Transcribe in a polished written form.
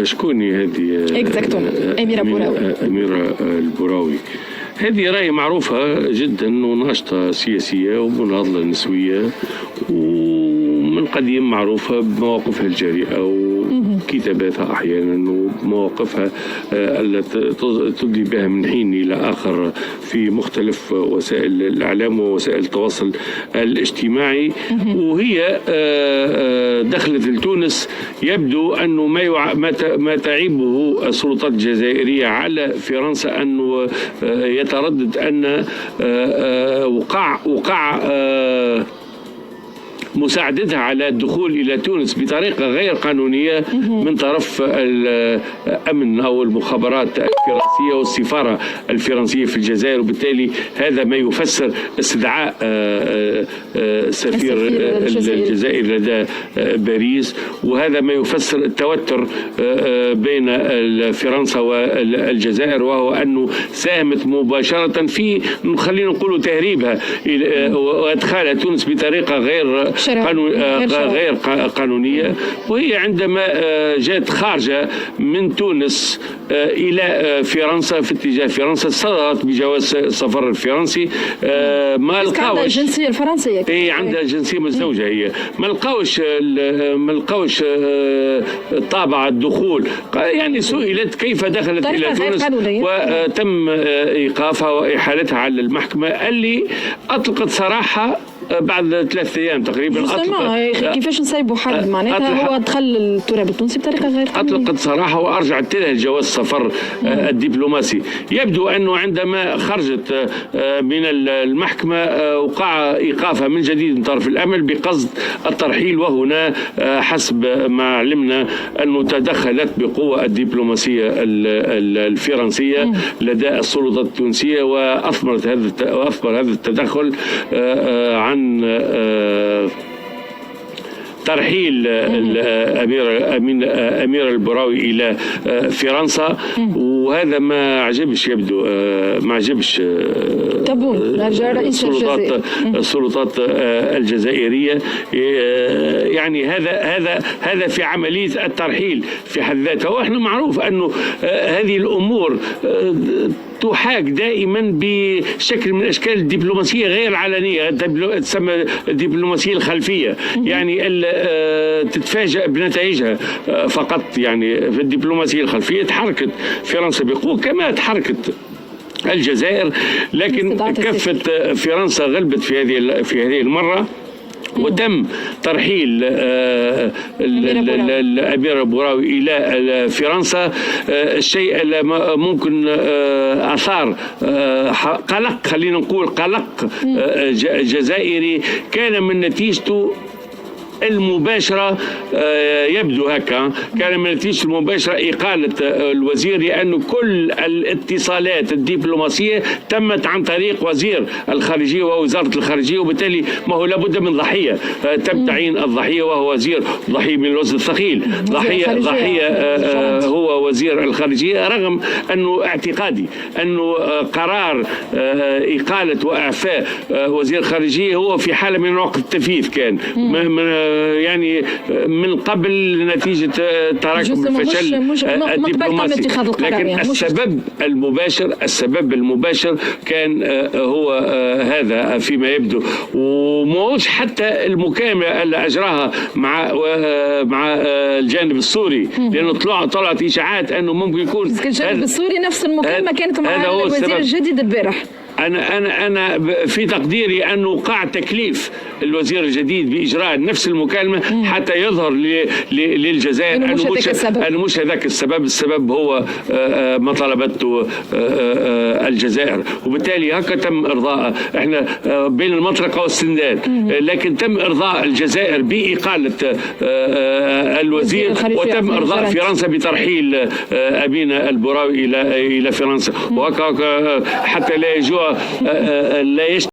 شكوني هذه؟ أميرة بوراوي. أميرة البوراوي. هذه راهي معروفة جدا وناشطة سياسية ومناضلة نسوية، ومن قديم معروفة بمواقفها الجريئة وكتاباتها أحيانا ومواقفها التي تدلي بها من حين إلى آخر في مختلف وسائل الإعلام ووسائل التواصل الاجتماعي. وهي دخلت لتونس، يبدو أنه ما تعيبه السلطات الجزائرية على فرنسا أنه يتردد أن وقع مساعدتها على الدخول إلى تونس بطريقة غير قانونية من طرف الأمن أو المخابرات الفرنسية والسفارة الفرنسية في الجزائر، وبالتالي هذا ما يفسر استدعاء سفير الجزائر لدى باريس، وهذا ما يفسر التوتر بين فرنسا والجزائر، وهو أنه ساهمت مباشرة في خلينا نقول تهريبها وإدخالها تونس بطريقة غير قانونية. وهي عندما جاءت خارجة من تونس إلى فرنسا في اتجاه فرنسا صدرت بجواز السفر الفرنسي. ما لقاوش الجنسية الفرنسية، هي عندها جنسية مزدوجة، هي ما لقاوش طابع الدخول. يعني سئلت كيف دخلت إلى تونس وتم إيقافها وإحالتها على المحكمة اللي أطلقت سراحها بعد 3 أيام تقريبا. كيفاش نسيبوا حد معناتها هو دخل التراب التونسي بطريقه غير قانونيه. اطلقت صراحه وارجعت لها الجواز السفر الدبلوماسي. يبدو انه عندما خرجت من المحكمه وقع ايقافها من جديد من طرف الامن بقصد الترحيل، وهنا حسب ما علمنا انه تدخلت بقوه الدبلوماسيه الفرنسيه لدى السلطات التونسيه، واثمر هذا التدخل عن ترحيل أميرة البوراوي إلى فرنسا. وهذا ما عجبش، يبدو ما عجبش السلطات الجزائرية. يعني هذا في عملية الترحيل في حد ذاتها. وإحنا معروف أنه هذه الأمور تحاك دائما بشكل من اشكال الدبلوماسيه غير علنيه، تسمى الدبلوماسيه الخلفيه، يعني تتفاجأ بنتائجها فقط. يعني في الدبلوماسيه الخلفيه تحركت فرنسا بقوه كما تحركت الجزائر، لكن كفة فرنسا غلبت في هذه المره، وتم ترحيل أميرة بوراوي إلى فرنسا. الشيء اللي ممكن أثار قلق، خلينا نقول قلق جزائري، كان من نتيجته المباشرة. يبدو هكا كان من نتيجة المباشرة إقالة الوزير، لأن كل الاتصالات الدبلوماسية تمت عن طريق وزير الخارجية ووزارة الخارجية، وبالتالي ما هو لابد من ضحية. تم تعيين الضحية وهو وزير ضحية من الوزن الثقيل. ضحية هو وزير الخارجية، رغم أنه اعتقادي أنه قرار إقالة وإعفاء وزير الخارجية هو في حالة من وقت التفييف، كان يعني من قبل نتيجة تراكم الفشل الدبلوماسي. لكن السبب المباشر كان هو هذا فيما يبدو، وموش حتى المكالمة اللي أجراها مع الجانب السوري، لأنه طلعت إشاعات أنه ممكن يكون الجانب السوري نفس المكالمة كانت مع الوزير الجديد البارح. أنا في تقديري أنه وقع تكليف الوزير الجديد بإجراء نفس المكالمة حتى يظهر للجزائر أنه مش هذاك السبب. السبب هو ما طلبته الجزائر، وبالتالي هكا تم إرضاء. إحنا بين المطرقة والسندان، لكن تم إرضاء الجزائر بإقالة الوزير، وتم إرضاء فرنسا بترحيل أميرة البوراوي إلى فرنسا. وهكا حتى لا يجوع لا